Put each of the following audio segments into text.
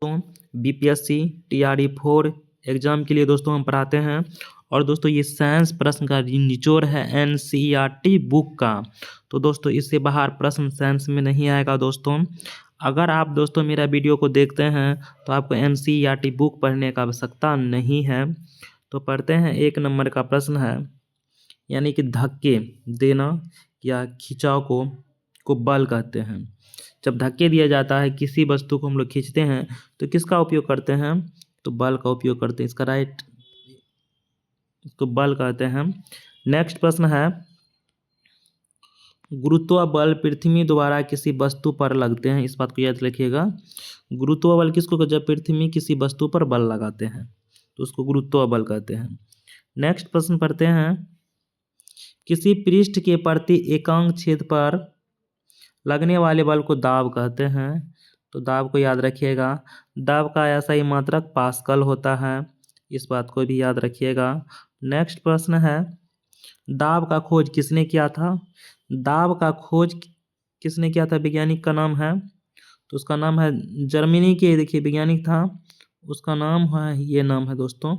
दोस्तों BPSC TRE 4 exam के लिए दोस्तों हम पढ़ाते हैं। और दोस्तों ये साइंस प्रश्न का निचोड़ है NCERT बुक का। तो दोस्तों इससे बाहर प्रश्न साइंस में नहीं आएगा दोस्तों। अगर आप दोस्तों मेरा वीडियो को देखते हैं तो आपको NCERT बुक पढ़ने का आवश्यकता नहीं है। तो पढ़ते हैं। 1 नंबर का प्रश्न है, यानी कि धक्के देना या खिंचाव को बल कहते हैं। जब धक्के दिया जाता है किसी वस्तु को हम लोग खींचते हैं तो किसका उपयोग करते हैं? तो बल का उपयोग करते हैं। इसका राइट इसको बल कहते हैं। नेक्स्ट प्रश्न है, गुरुत्व बल पृथ्वी द्वारा किसी वस्तु पर लगते हैं। इस बात को याद रखिएगा। गुरुत्व बल किसको? जब पृथ्वी किसी वस्तु पर बल लगाते हैं तो उसको गुरुत्व बल कहते हैं। नेक्स्ट प्रश्न पढ़ते हैं, किसी पृष्ठ के प्रति एकांक छेद पर लगने वाले बल को दाब कहते हैं। तो दाब को याद रखिएगा। दाब का SI मात्रक पास्कल होता है। इस बात को भी याद रखिएगा। नेक्स्ट प्रश्न है, दाब का खोज किसने किया था? दाब का खोज किसने किया था? वैज्ञानिक का नाम है, तो उसका नाम है जर्मनी के देखिए वैज्ञानिक था, उसका नाम है, ये नाम है दोस्तों,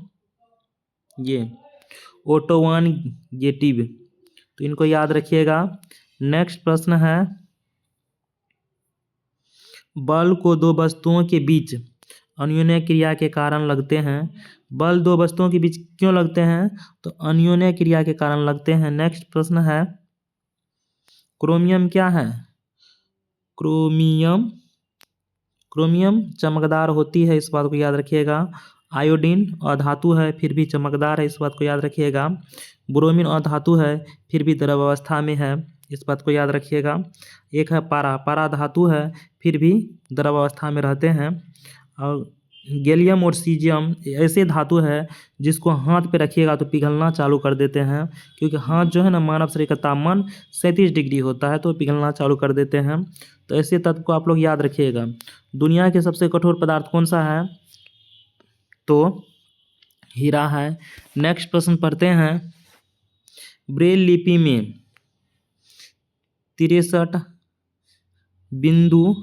ये ओटो वान गेटिव। तो इनको याद रखिएगा। नेक्स्ट प्रश्न है, बल को दो वस्तुओं के बीच अन्योन्य क्रिया के कारण लगते हैं। बल दो वस्तुओं के बीच क्यों लगते हैं? तो अन्योन्य क्रिया के कारण लगते हैं। नेक्स्ट प्रश्न है, क्रोमियम क्या है? क्रोमियम चमकदार होती है। इस बात को याद रखिएगा। आयोडीन अधातु है फिर भी चमकदार है। इस बात को याद रखिएगा। ब्रोमीन अधातु है फिर भी द्रव अवस्था में है। इस बात को याद रखिएगा। एक है पारा धातु है फिर भी द्रव अवस्था में रहते हैं। और गैलियम और सीजियम ऐसे धातु है जिसको हाथ पे रखिएगा तो पिघलना चालू कर देते हैं, क्योंकि हाथ जो है ना, मानव शरीर का तापमान 37 डिग्री होता है तो पिघलना चालू कर देते हैं। तो ऐसे तत्व को आप लोग याद रखिएगा। दुनिया के सबसे कठोर पदार्थ कौन सा है? तो हीरा है। नेक्स्ट प्रश्न पढ़ते हैं, ब्रेल लिपि में 63 बिंदु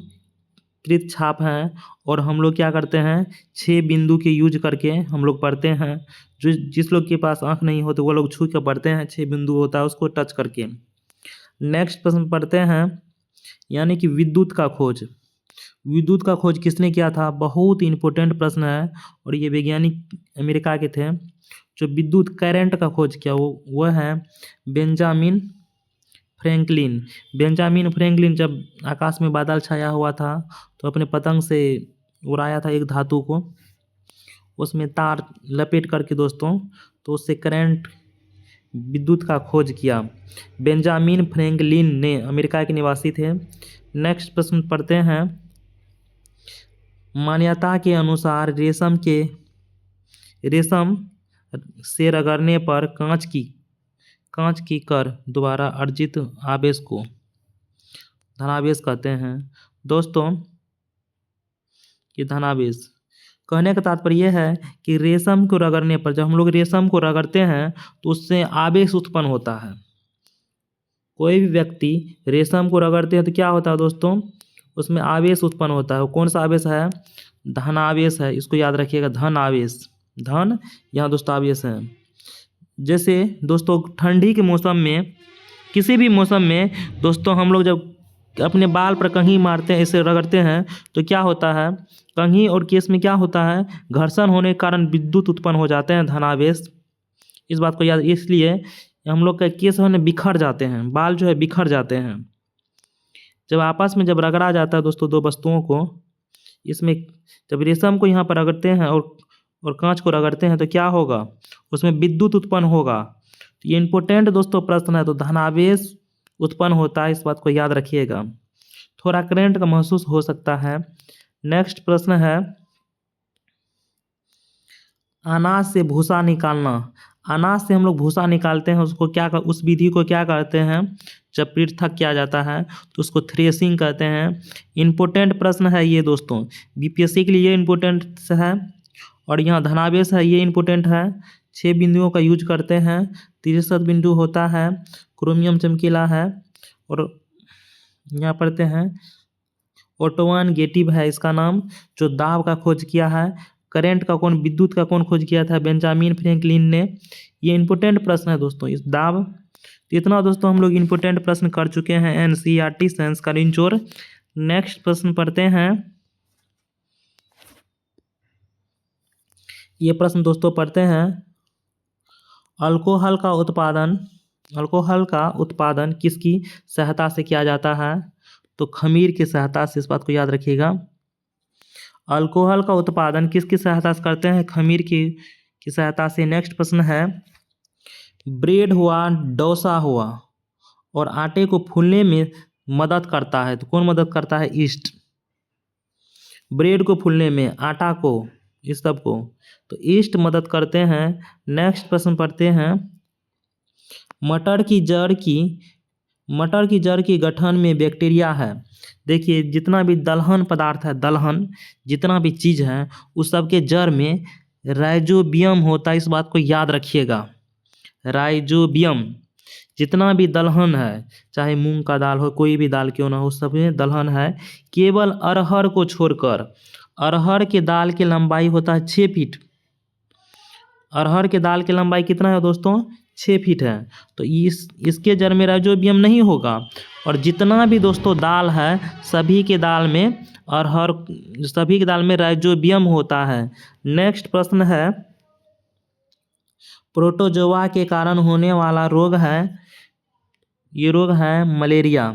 कृत छाप है और हम लोग क्या करते हैं, 6 बिंदु के यूज करके हम लोग पढ़ते हैं। जो जिस लोग के पास आँख नहीं होते वो लोग छू के पढ़ते हैं, 6 बिंदु होता है उसको टच करके। नेक्स्ट प्रश्न पढ़ते हैं, यानी कि विद्युत का खोज। विद्युत का खोज किसने किया था? बहुत इंपॉर्टेंट प्रश्न है और ये वैज्ञानिक अमेरिका के थे। जो विद्युत करंट का खोज किया वो है बेंजामिन फ्रैंकलिन। बेंजामिन फ्रैंकलिन जब आकाश में बादल छाया हुआ था तो अपने पतंग से उड़ाया था एक धातु को, उसमें तार लपेट करके दोस्तों, तो उससे करंट विद्युत का खोज किया। बेंजामिन फ्रैंकलिन ने, अमेरिका के निवासी थे। नेक्स्ट प्रश्न पढ़ते हैं, मान्यता के अनुसार रेशम से रगड़ने पर कांच की कण द्वारा अर्जित आवेश को धनावेश कहते हैं। दोस्तों ये धनावेश कहने का तात्पर्य यह है कि रेशम को रगड़ने पर, जब हम लोग रेशम को रगड़ते हैं तो उससे आवेश उत्पन्न होता है। कोई भी व्यक्ति रेशम को रगड़ते हैं तो क्या होता है दोस्तों, उसमें आवेश उत्पन्न होता है। कौन सा आवेश है? धनावेश है। इसको याद रखिएगा, धन आवेश। धन यहाँ दोस्तों आवेश है। जैसे दोस्तों ठंडी के मौसम में, किसी भी मौसम में दोस्तों, हम लोग जब अपने बाल पर कंघी मारते हैं, ऐसे रगड़ते हैं तो क्या होता है, कंघी और केस में क्या होता है, घर्षण होने के कारण विद्युत उत्पन्न हो जाते हैं, धनावेश। इस बात को याद, इसलिए हम लोग का केस है ना बिखर जाते हैं, बाल जो है बिखर जाते हैं। जब आपस में जब रगड़ा जाता है दोस्तों दो वस्तुओं को, इसमें जब रेशम को यहाँ पर रगड़ते हैं और कांच को रगड़ते हैं तो क्या होगा, उसमें विद्युत उत्पन्न होगा। तो ये इंपॉर्टेंट दोस्तों प्रश्न है। तो धनावेश उत्पन्न होता है, इस बात को याद रखिएगा। थोड़ा करंट का महसूस हो सकता है। नेक्स्ट प्रश्न है, अनाज से भूसा निकालना। अनाज से हम लोग भूसा निकालते हैं, उसको क्या उस विधि को क्या कहते हैं? जब पृथक किया जाता है तो उसको थ्रेसिंग कहते हैं। इंपॉर्टेंट प्रश्न है ये दोस्तों, बीपीएससी के लिए इंपॉर्टेंट है। और यहाँ धनावेश है, ये इंपॉर्टेंट है। 6 बिंदुओं का यूज करते हैं, 63 बिंदु होता है, क्रोमियम चमकीला है। और यहाँ पढ़ते हैं, ऑटोवन-गेटिव है इसका नाम, जो दाब का खोज किया है। करंट का कौन, विद्युत का कौन खोज किया था? बेंजामिन फ्रैंकलिन ने। ये इंपॉर्टेंट प्रश्न है दोस्तों, इस दाब। तो इतना दोस्तों हम लोग इंपॉर्टेंट प्रश्न कर चुके हैं एनसीईआरटी साइंस का निचोड़। नेक्स्ट प्रश्न पढ़ते हैं। ये प्रश्न दोस्तों पढ़ते हैं, अल्कोहल का उत्पादन किसकी सहायता से किया जाता है? तो खमीर की सहायता से, इस बात को याद रखिएगा। अल्कोहल का उत्पादन किसकी सहायता से करते हैं? खमीर की सहायता से। नेक्स्ट प्रश्न है, ब्रेड हुआ, डोसा हुआ और आटे को फूलने में मदद करता है, तो कौन मदद करता है? ईस्ट। ब्रेड को फूलने में, आटा को, इस सब को, तो ईस्ट मदद करते हैं। नेक्स्ट प्रश्न पढ़ते हैं, मटर की जड़ की गठन में बैक्टीरिया है। देखिए जितना भी दलहन पदार्थ है, दलहन जितना भी चीज़ है, उस सब के जड़ में राइजोबियम होता है, इस बात को याद रखिएगा। राइजोबियम, जितना भी दलहन है, चाहे मूंग का दाल हो, कोई भी दाल क्यों ना हो, सब में दलहन है। केवल अरहर को छोड़कर, अरहर के दाल की लंबाई होता है 6 फीट। अरहर के दाल की लंबाई कितना है दोस्तों? 6 फीट है। तो इसके जड़ में राइजोबियम नहीं होगा। और जितना भी दोस्तों दाल है, सभी के दाल में राइजोबियम होता है। नेक्स्ट प्रश्न है, प्रोटोजोआ के कारण होने वाला रोग है, ये रोग है मलेरिया।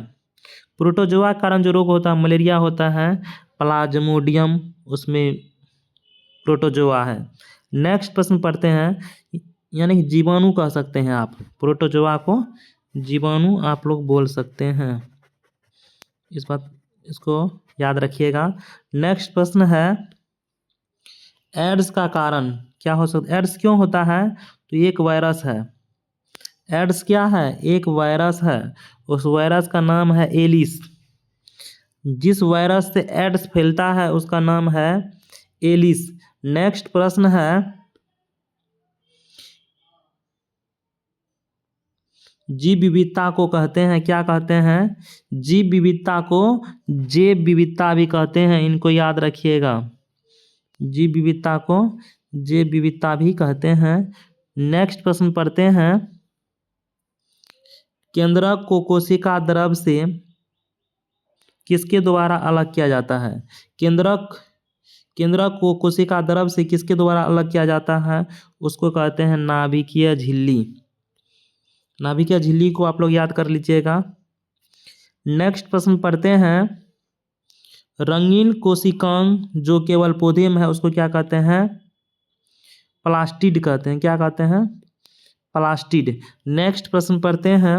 प्रोटोजोआ के कारण जो रोग होता है मलेरिया होता है। प्लाज्मोडियम उसमें प्रोटोजोआ है। नेक्स्ट प्रश्न पढ़ते हैं, यानी कि जीवाणु कह सकते हैं आप, प्रोटोजोआ को जीवाणु आप लोग बोल सकते हैं, इसको याद रखिएगा। नेक्स्ट प्रश्न है, एड्स का कारण क्या हो सकता है? एड्स क्यों होता है? तो एक वायरस है। एड्स क्या है? एक वायरस है। उस वायरस का नाम है एलिस। जिस वायरस से एड्स फैलता है उसका नाम है एलिस। नेक्स्ट प्रश्न है, जीव विविधता को कहते हैं, क्या कहते हैं? जीव विविधता को जैव विविधता भी कहते हैं, इनको याद रखिएगा। जीव विविधता को जैव विविधता भी कहते हैं। नेक्स्ट प्रश्न पढ़ते हैं, केंद्रक को कोशिका द्रव से किसके द्वारा अलग किया जाता है? केंद्रक को कोशिका द्रव से किसके द्वारा अलग किया जाता है? उसको कहते हैं नाभिकीय झिल्ली। नाभिकीय झिल्ली को आप लोग याद कर लीजिएगा। नेक्स्ट प्रश्न पढ़ते हैं, रंगीन कोशिकांग जो केवल पौधे में है उसको क्या कहते हैं? प्लास्टिड कहते हैं। क्या कहते हैं? प्लास्टिड। नेक्स्ट प्रश्न पढ़ते हैं,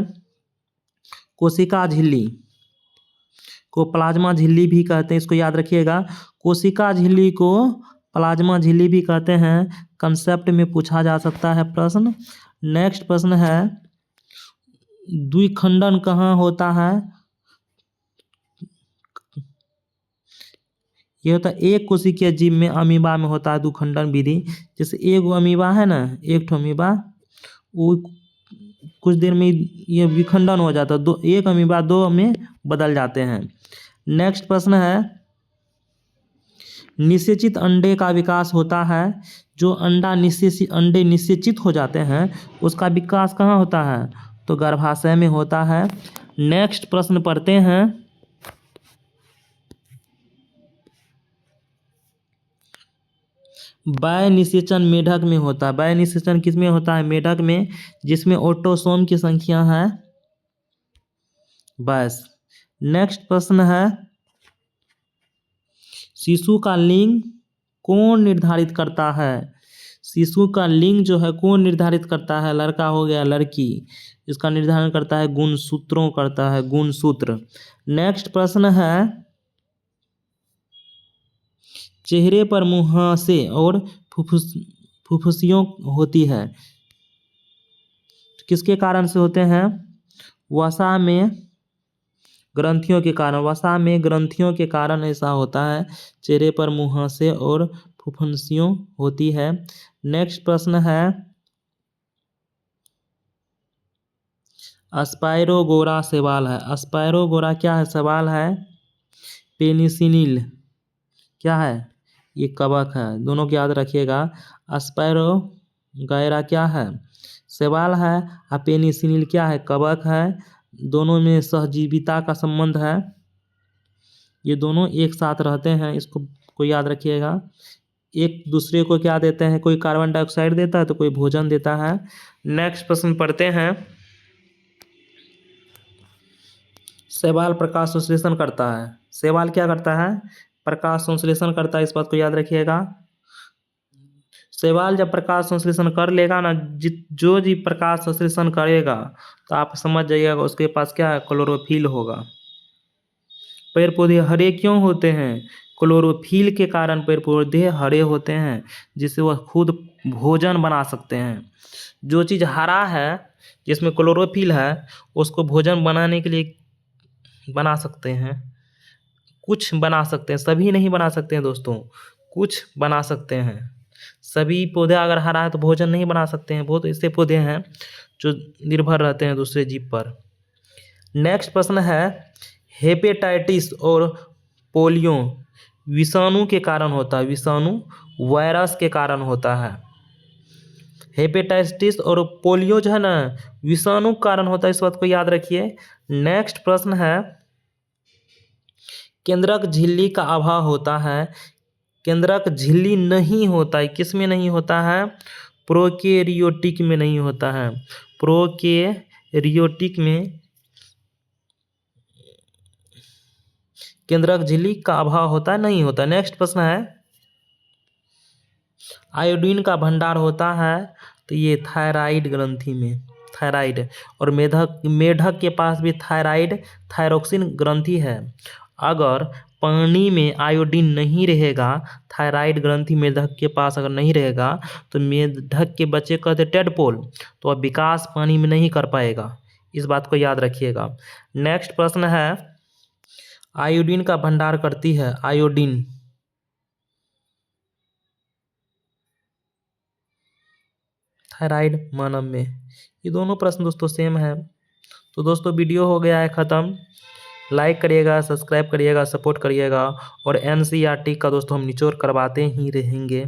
कोशिका झिल्ली को प्लाज्मा झिल्ली भी कहते हैं, इसको याद रखिएगा। कोशिका झिल्ली को प्लाज्मा झिल्ली भी कहते हैं, कंसेप्ट में पूछा जा सकता है प्रश्न। नेक्स्ट प्रश्न है, द्विखंडन कहाँ होता है? ये होता है एक कोशिकीय जीव में, अमीबा में होता है द्विखंडन विधि। जैसे एक अमीबा है ना, एक ठो अमीबा, वो कुछ देर में ये विखंडन हो जाता है, एक अमीबा 2 में बदल जाते हैं। नेक्स्ट प्रश्न है, निषेचित अंडे का विकास होता है। जो अंडे निषेचित हो जाते हैं उसका विकास कहाँ होता है? तो गर्भाशय में होता है। नेक्स्ट प्रश्न पढ़ते हैं, बाह्य निषेचन मेढक में होता है। बाह्य निषेचन किस में होता है? मेढक में, जिसमें ऑटोसोम की संख्या है 22। नेक्स्ट प्रश्न है, शिशु का लिंग कौन निर्धारित करता है? शिशु का लिंग जो है कौन निर्धारित करता है? लड़का हो गया, लड़की, इसका निर्धारण करता है गुणसूत्रों, करता है गुणसूत्र। नेक्स्ट प्रश्न है, चेहरे पर मुहासे और फुफ्फुसियों होती है, किसके कारण से होते हैं? वसा में ग्रंथियों के कारण। वसा में ग्रंथियों के कारण ऐसा होता है, चेहरे पर मुहासे और फुफ्फुसियों होती है। नेक्स्ट प्रश्न है, स्पाइरोगोरा सवाल है। स्पाइरोगोरा क्या है? सवाल है, पेनिसिलिन क्या है, ये कवक है, दोनों को याद रखिएगा। एस्पेरोगायरा क्या है, शैवाल है, और पेनिसिलिन क्या है, कवक है। दोनों में सहजीविता का संबंध है, ये दोनों एक साथ रहते हैं, इसको याद रखिएगा। एक दूसरे को क्या देते हैं, कोई कार्बन डाइऑक्साइड देता है तो कोई भोजन देता है। नेक्स्ट प्रश्न पढ़ते हैं। शैवाल प्रकाश संश्लेषण करता है, शैवाल क्या करता है, प्रकाश संश्लेषण करता है, इस बात को याद रखिएगा। शैवाल जब प्रकाश संश्लेषण कर लेगा ना, जो जी प्रकाश संश्लेषण करेगा तो आप समझ जाइएगा उसके पास क्या है, क्लोरोफिल होगा। पेड़ पौधे हरे क्यों होते हैं, क्लोरोफिल के कारण पेड़ पौधे हरे होते हैं, जिससे वह खुद भोजन बना सकते हैं। जो चीज़ हरा है जिसमें क्लोरोफिल है उसको भोजन बनाने के लिए बना सकते हैं, कुछ बना सकते हैं, सभी नहीं बना सकते हैं दोस्तों, कुछ बना सकते हैं। सभी पौधे अगर हरा है तो भोजन नहीं बना सकते हैं, बहुत ऐसे पौधे हैं जो निर्भर रहते हैं दूसरे जीव पर। नेक्स्ट प्रश्न है, हेपेटाइटिस और पोलियो विषाणु के कारण होता है, विषाणु वायरस के कारण होता है। हेपेटाइटिस और पोलियो जो है ना विषाणु के कारण होता है, इस बात को याद रखिए। नेक्स्ट प्रश्न है, केंद्रक झिल्ली का अभाव होता है, केंद्रक झिल्ली नहीं होता है, किस में नहीं होता है, प्रोकैरियोटिक में नहीं होता है, प्रोकैरियोटिक में केंद्रक झिल्ली का अभाव होता है, नहीं होता। नेक्स्ट प्रश्न है, आयोडीन का भंडार होता है तो ये थायराइड ग्रंथि में, थायराइड और मेढक के पास भी थायरोक्सिन ग्रंथि है। अगर पानी में आयोडीन नहीं रहेगा, थायराइड ग्रंथि मेढक के पास अगर नहीं रहेगा तो मेढक के बच्चे कहते टेडपोल, तो वह विकास पानी में नहीं कर पाएगा, इस बात को याद रखिएगा। नेक्स्ट प्रश्न है, आयोडीन का भंडार करती है, आयोडीन थायराइड मानव में। ये दोनों प्रश्न दोस्तों सेम है। तो दोस्तों वीडियो हो गया है ख़त्म। लाइक करिएगा, सब्सक्राइब करिएगा, सपोर्ट करिएगा, और NCERT का दोस्तों हम निचोड़ करवाते ही रहेंगे।